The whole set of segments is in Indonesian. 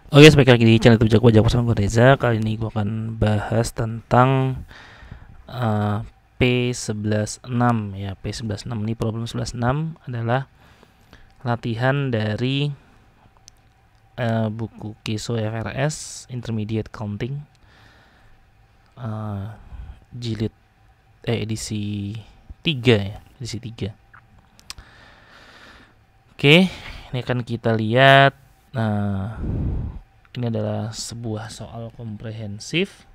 Oke, balik lagi di channel YouTube Jago bersama gue Reza. Kali ini gue akan bahas tentang P116 ya. P116 ini problem 116 adalah latihan dari buku Kiso FRS Intermediate Counting jilid edisi 3 ya, edisi 3. Oke, ini akan kita lihat. Ini adalah sebuah soal komprehensif.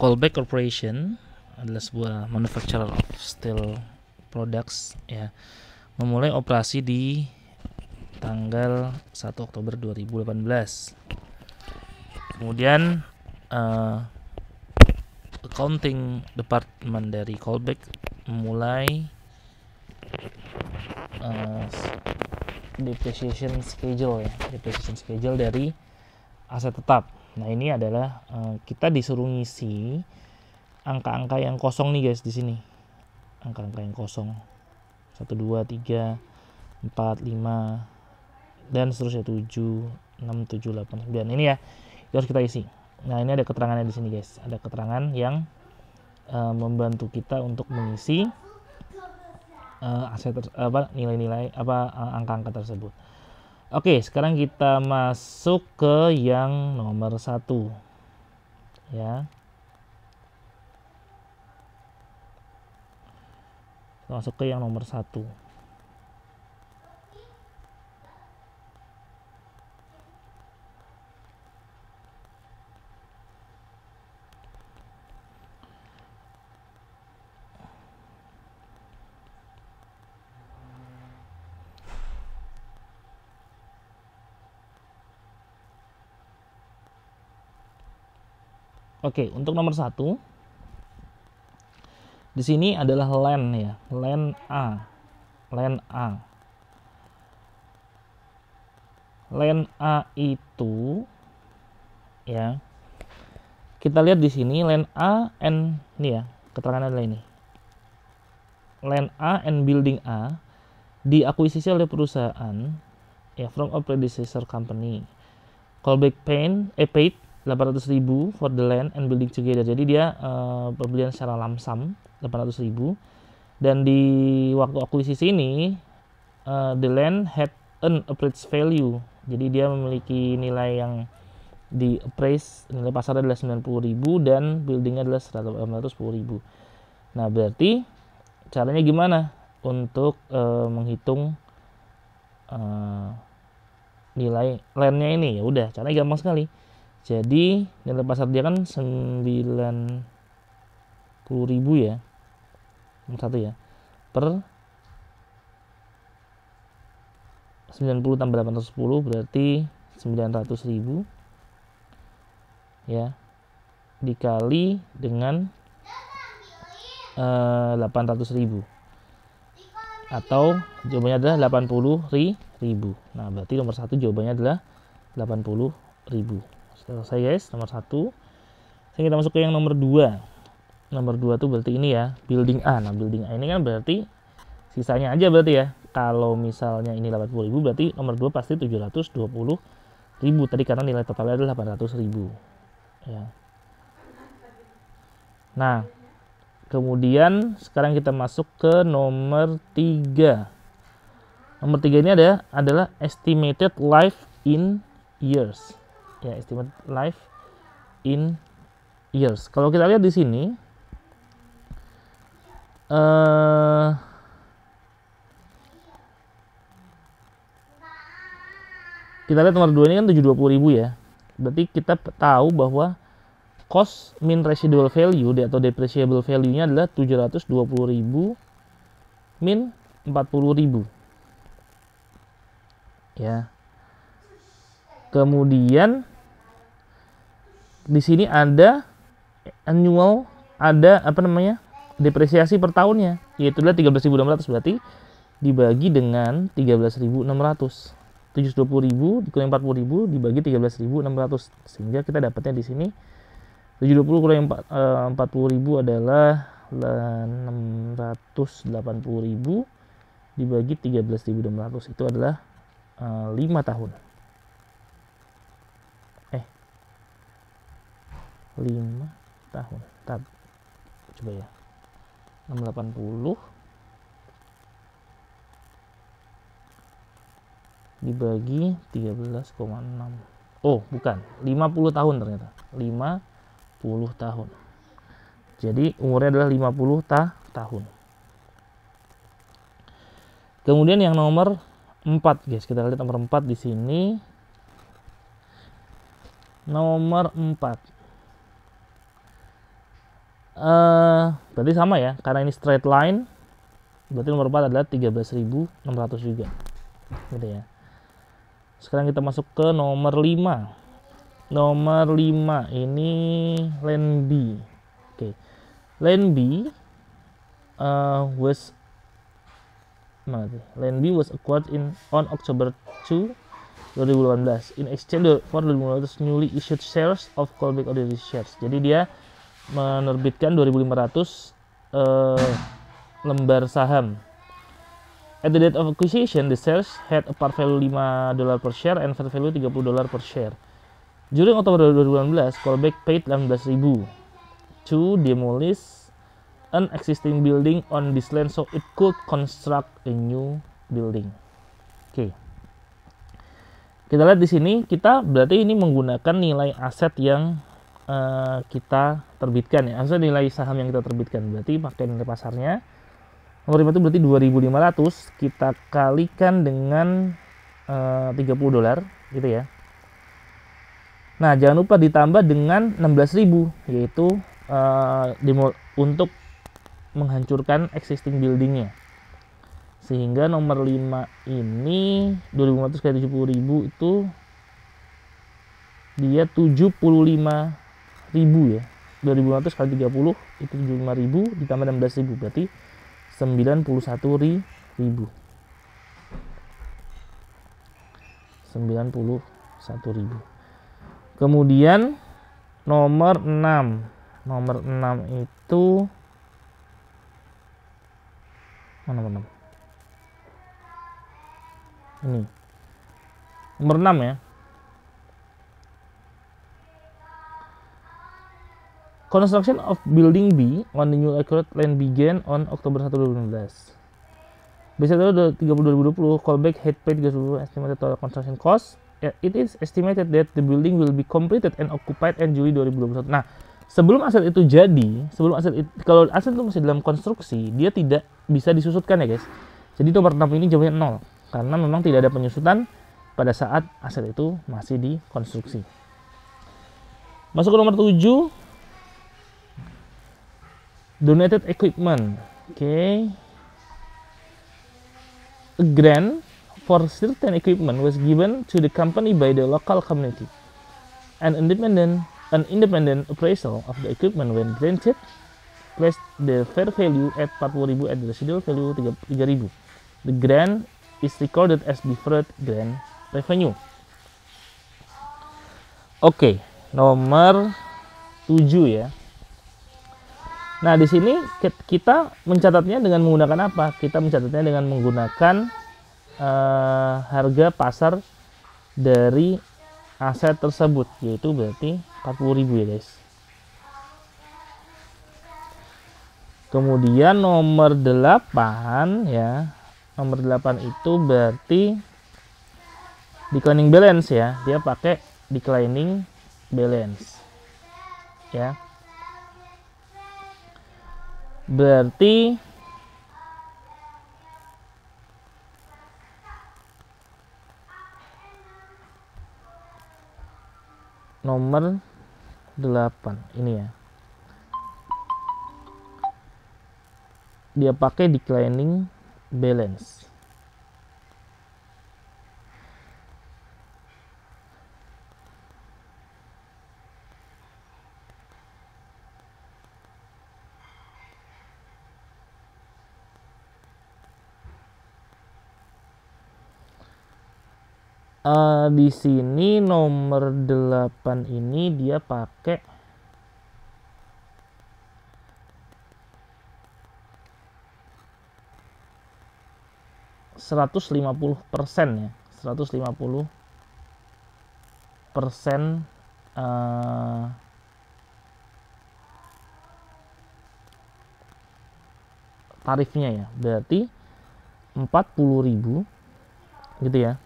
Colbeck Corporation adalah sebuah manufacturer of steel products ya, memulai operasi di tanggal 1 Oktober 2018. Kemudian accounting department dari Colbeck memulai depreciation schedule dari aset tetap. Nah, ini adalah kita disuruh ngisi angka-angka yang kosong nih guys di sini. Angka-angka yang kosong. 1 2 3 4 5 dan seterusnya 7 6 7 8 9. Ini ya. Itu harus kita isi. Nah, ini ada keterangannya di sini guys. Ada keterangan yang membantu kita untuk mengisi nilai-nilai angka-angka tersebut. Oke, sekarang kita masuk ke yang nomor 1 ya. Masuk ke yang nomor 1. Oke, untuk nomor 1 di sini adalah len ya, len A. Len A itu ya. Kita lihat di sini len A and ini ya, keterangannya adalah ini. Len A and building A diakuisisi oleh perusahaan ya from a predecessor company. Colbeck paid 800.000 for the land and building together. Jadi dia pembelian secara lamsam 800.000, dan di waktu akuisisi ini the land had an appraised value. Jadi dia memiliki nilai yang di appraise, nilai pasar adalah 90.000 dan buildingnya adalah 110.000. Nah, berarti caranya gimana untuk menghitung nilai landnya ini? Ya udah, caranya gampang sekali. Jadi nilai pasar dia kan 90.000 ya, nomor 1 ya, per 90 tambah 810 berarti 900.000 ya, dikali dengan 800.000 atau jawabannya adalah 80.000. Nah, berarti nomor 1 jawabannya adalah 80.000. Selesai guys, nomor 1. Sekarang kita masuk ke yang nomor 2. Nomor 2 tuh berarti ini ya, building A. Nah, building A ini kan berarti sisanya aja berarti ya. Kalau misalnya ini 80.000 berarti nomor 2 pasti 720.000 tadi, karena nilai totalnya adalah 800.000 ya. Nah, kemudian sekarang kita masuk ke nomor 3. Nomor 3 ini adalah estimated life in years. Ya, estimate life in years. Kalau kita lihat di sini kita lihat nomor 2 ini kan 720.000 ya. Berarti kita tahu bahwa cost min residual value atau depreciable value-nya adalah 720.000 min 40.000 ya. Kemudian di sini ada annual, ada depresiasi per tahunnya, yaitu adalah 13.600, berarti dibagi dengan 13.600. 720.000 dikurangi 40.000 dibagi 13.600, sehingga kita dapatnya di sini 720 kurangi 40.000 adalah 680.000 dibagi 13.600, itu adalah 5 tahun. 5 tahun. Tab. Coba ya. 680 dibagi 13,6. Oh, bukan. 50 tahun ternyata. 50 tahun. Jadi umurnya adalah 50 tahun. Kemudian yang nomor 4, guys. Kita lihat nomor 4 di sini. Nomor 4. Berarti sama ya, karena ini straight line. Berarti nomor 4 adalah 13.600 juga. Gitu ya. Sekarang kita masuk ke nomor 5. Nomor 5 ini Land B. Oke. Land B Land B was acquired on October 2, 2018 in exchange for 2.500 newly issued shares of Colbeck Ordinary Shares. Jadi dia menerbitkan 2.500 lembar saham. At the date of acquisition, the shares had a par value $5 per share and fair value $30 per share. During October 2018, Colbeck paid $18.000 to demolish an existing building on this land so it could construct a new building. Oke. Kita lihat di sini, kita berarti ini menggunakan nilai aset yang kita terbitkan ya. Maksudnya nilai saham yang kita terbitkan. Berarti pakai nilai pasarnya. Nomor 5 itu berarti 2.500 kita kalikan dengan $30 gitu ya. Nah, jangan lupa ditambah dengan 16.000 yaitu untuk menghancurkan existing buildingnya. Sehingga nomor 5 ini 2.500 kali 70.000 itu dia 75.000 ya. 2.500 kali 30 itu 75.000 ditambah 16.000 berarti 91.000. 91.000. Kemudian nomor 6. Nomor 6 itu mana nomor 6? Ini. Nomor 6 ya. Construction of Building B on the new acquired land began on Oktober 1, 2016. Bisa tahu 30.2020, Colbeck had paid estimated total construction cost. It is estimated that the building will be completed and occupied in Juli 2021. Nah, sebelum aset itu jadi, kalau aset itu masih dalam konstruksi, dia tidak bisa disusutkan ya guys. Jadi nomor 6 ini jawabnya 0 karena memang tidak ada penyusutan pada saat aset itu masih dikonstruksi. Masuk ke nomor 7. Donated equipment. Okay. A grant for certain equipment was given to the company by the local community. An independent appraisal of the equipment when granted placed the fair value at 40.000 and the residual value 3.000. The grant is recorded as deferred grant revenue. Oke, nomor 7 ya. Nah, di sini kita mencatatnya dengan menggunakan apa? Kita mencatatnya dengan menggunakan harga pasar dari aset tersebut, yaitu berarti 40.000 ya guys. Kemudian nomor 8 ya. Nomor 8 itu berarti declining balance ya. Dia pakai declining balance. Ya. Berarti nomor 8 ini ya. Dia pakai declining balance. Di sini nomor 8 ini dia pakai %150% ya, 150% tarifnya ya, berarti 40.000 gitu ya.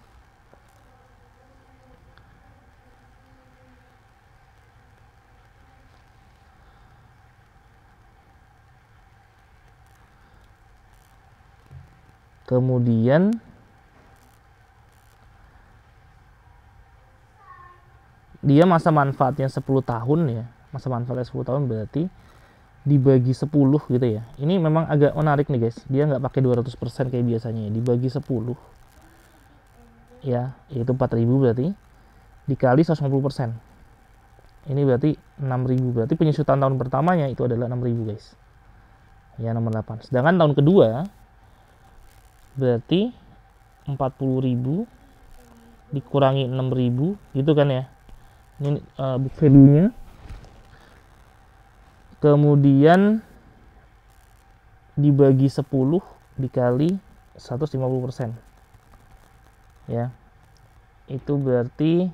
Kemudian dia masa manfaatnya 10 tahun ya. Masa manfaatnya 10 tahun berarti dibagi 10 gitu ya. Ini memang agak menarik nih guys. Dia nggak pakai 200% kayak biasanya ya. Dibagi 10 ya, yaitu 4.000 berarti dikali 150%. Ini berarti 6.000. Berarti penyusutan tahun pertamanya itu adalah 6.000 guys. Ya, nomor 8. Sedangkan tahun kedua berarti 40.000 dikurangi 6.000 gitu kan ya. Ini book value-nya. Kemudian dibagi 10 dikali 150%. Ya. Itu berarti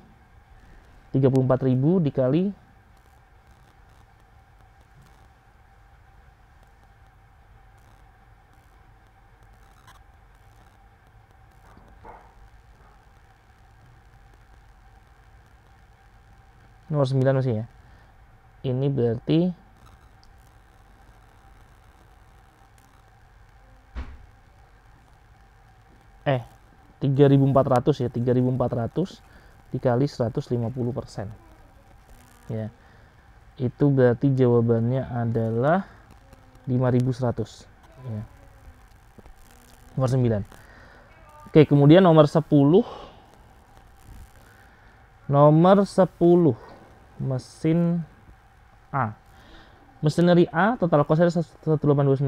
34.000 dikali 9 masih ya. Ini berarti 3.400 ya, 3.400 dikali 150%. Ya. Itu berarti jawabannya adalah 5.100 ya. Nomor 9. Oke, kemudian nomor 10. Nomor 10 mesin A. Machinery A total cost-nya 182.900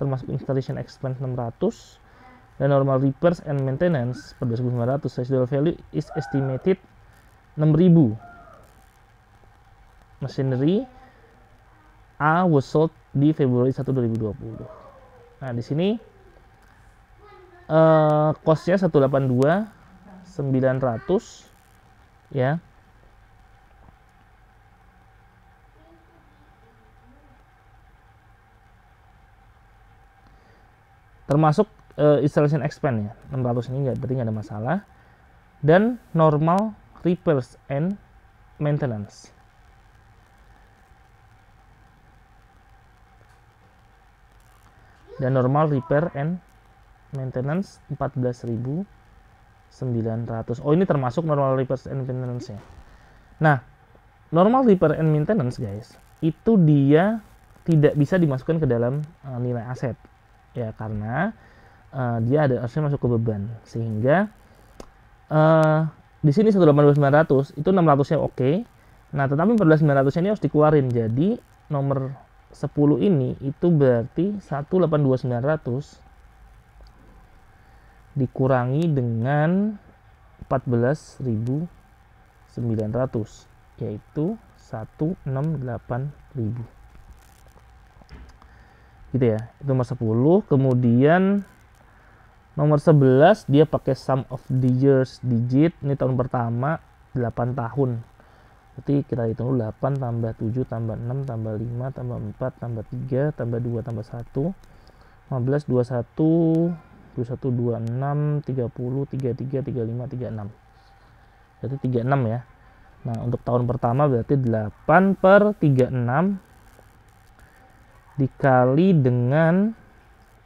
termasuk installation expense 600 dan normal repairs and maintenance per 2.900. Residual value is estimated 6.000. Machinery A was sold di Februari 1, 2020. Nah, di sini cost-nya 182.900 ya. Termasuk installation expense ya, 600 ini berarti nggak ada masalah. Dan normal repairs and maintenance. Dan normal repair and maintenance 14.900. Oh, ini termasuk normal repairs and maintenance ya. Nah, normal repair and maintenance guys, itu dia tidak bisa dimasukkan ke dalam nilai aset ya, karena dia harusnya masuk ke beban, sehingga di sini 182.900 itu 600-nya oke. Nah, tetapi 14.900 ini harus dikeluarin. Jadi nomor 10 ini itu berarti 182.900 dikurangi dengan 14.900 yaitu 168.000 gitu ya. Itu nomor 10. Kemudian nomor 11 dia pakai sum of the years digit. Ini tahun pertama 8 tahun. Berarti kita hitung 8 tambah 7 tambah 6 tambah 5 tambah 4 tambah 3 tambah 2 tambah 1 15 21 26 30 33 35 36. Berarti 36 ya. Nah, untuk tahun pertama berarti 8 per 36 dikali dengan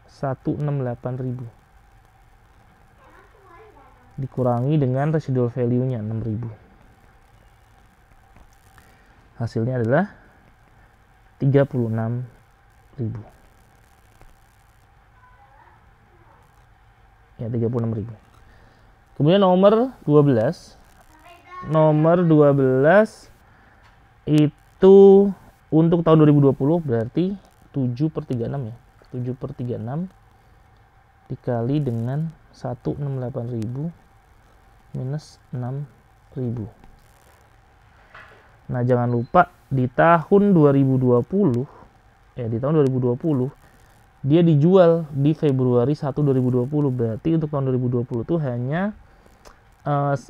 168.000 dikurangi dengan residual value-nya 6.000. Hasilnya adalah 36.000. Ya, 36.000. Kemudian nomor 12. Nomor 12 itu untuk tahun 2020 berarti 7 per 36 ya. 7 per 36 dikali dengan 168.000 minus 6.000. Nah, jangan lupa di tahun 2020 di tahun 2020 dia dijual di Februari 1 2020. Berarti untuk tahun 2020 itu hanya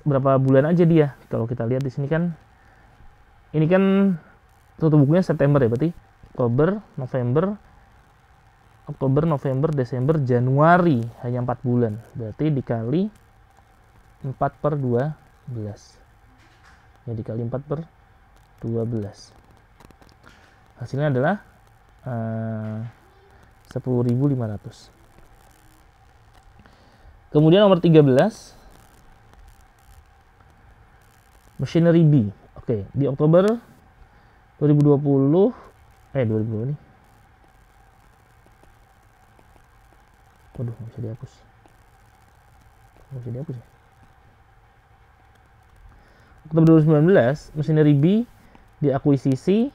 berapa bulan aja dia. Kalau kita lihat di sini kan, ini kan tutup bukunya September ya, berarti Oktober, November, Desember, Januari, hanya 4 bulan. Berarti dikali 4/12. Ya, dikali 4/12. Hasilnya adalah 10.500. Kemudian nomor 13, machinery B. Oke, di Oktober 2020 2020 nih. Waduh, nggak bisa dihapus. Ya. Oktober 2019, machinery B diakuisisi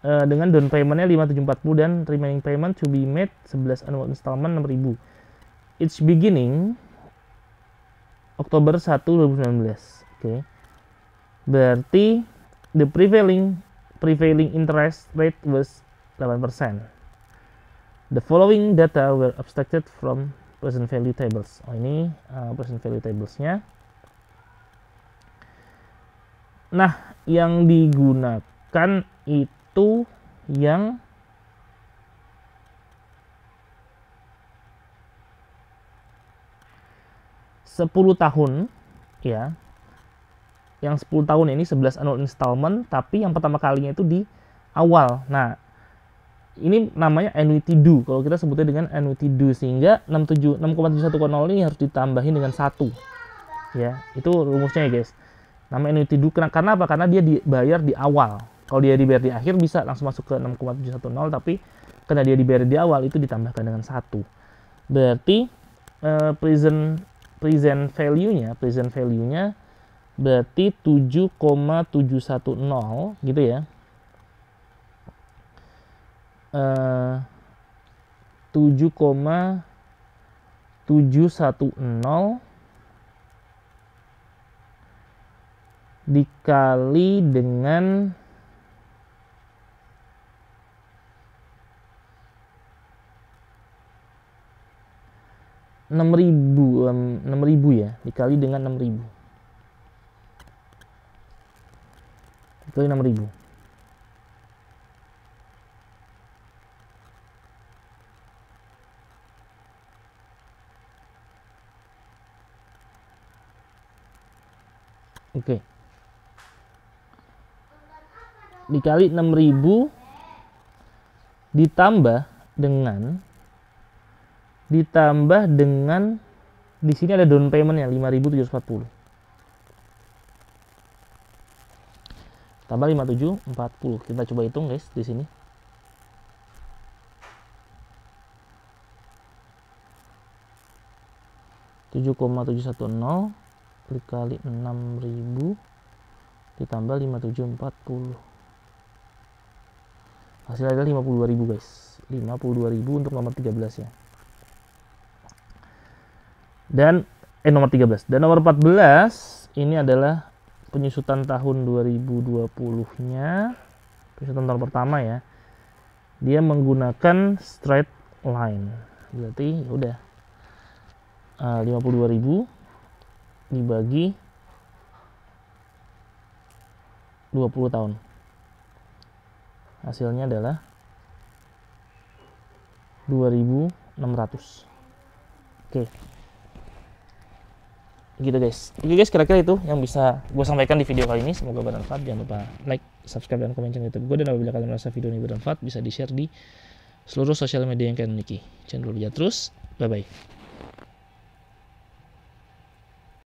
dengan down payment-nya 5.740 dan remaining payment to be made 11 annual installment 6.000. It's beginning Oktober 1, 2019. Oke. Berarti the prevailing interest rate was 8%. The following data were abstracted from present value tables. Oh, ini present value tables-nya. Nah, yang digunakan itu yang sepuluh tahun ya. Yang 10 tahun ini 11 annual installment, tapi yang pertama kalinya itu di awal. Nah, ini namanya annuity due. Kalau kita sebutnya dengan annuity due, sehingga 6,710 ini harus ditambahin dengan 1. Ya, itu rumusnya ya, guys. Nama annuity due karena apa? Karena dia dibayar di awal. Kalau dia dibayar di akhir bisa langsung masuk ke 6,710, tapi karena dia dibayar di awal itu ditambahkan dengan 1. Berarti present value-nya berarti 7,710 gitu ya. 7,710 dikali dengan 6.000 ya, dikali dengan 6.000. Dikali 6.000. Oke. Dikali 6.000 ditambah dengan di sini ada down payment-nya 5.740. Tambah 5.740. Kita coba hitung, guys, di sini. (7,710) dikali 6.000 ditambah 5.740. Hasilnya adalah 52.000, guys. 52.000 untuk nomor 13 ya. Dan nomor 13. Dan nomor 14 ini adalah penyusutan tahun 2020-nya. Penyusutan tahun pertama ya. Dia menggunakan straight line. Berarti udah 52.000 dibagi 20 tahun. Hasilnya adalah 2.600. Oke. Gitu, guys. Oke, guys, kira-kira itu yang bisa gue sampaikan di video kali ini. Semoga bermanfaat. Jangan lupa like, subscribe, dan komen channel YouTube gue. Dan apabila kalian merasa video ini bermanfaat, bisa di-share di seluruh sosial media yang kalian miliki. Jangan lupa terus. Bye-bye.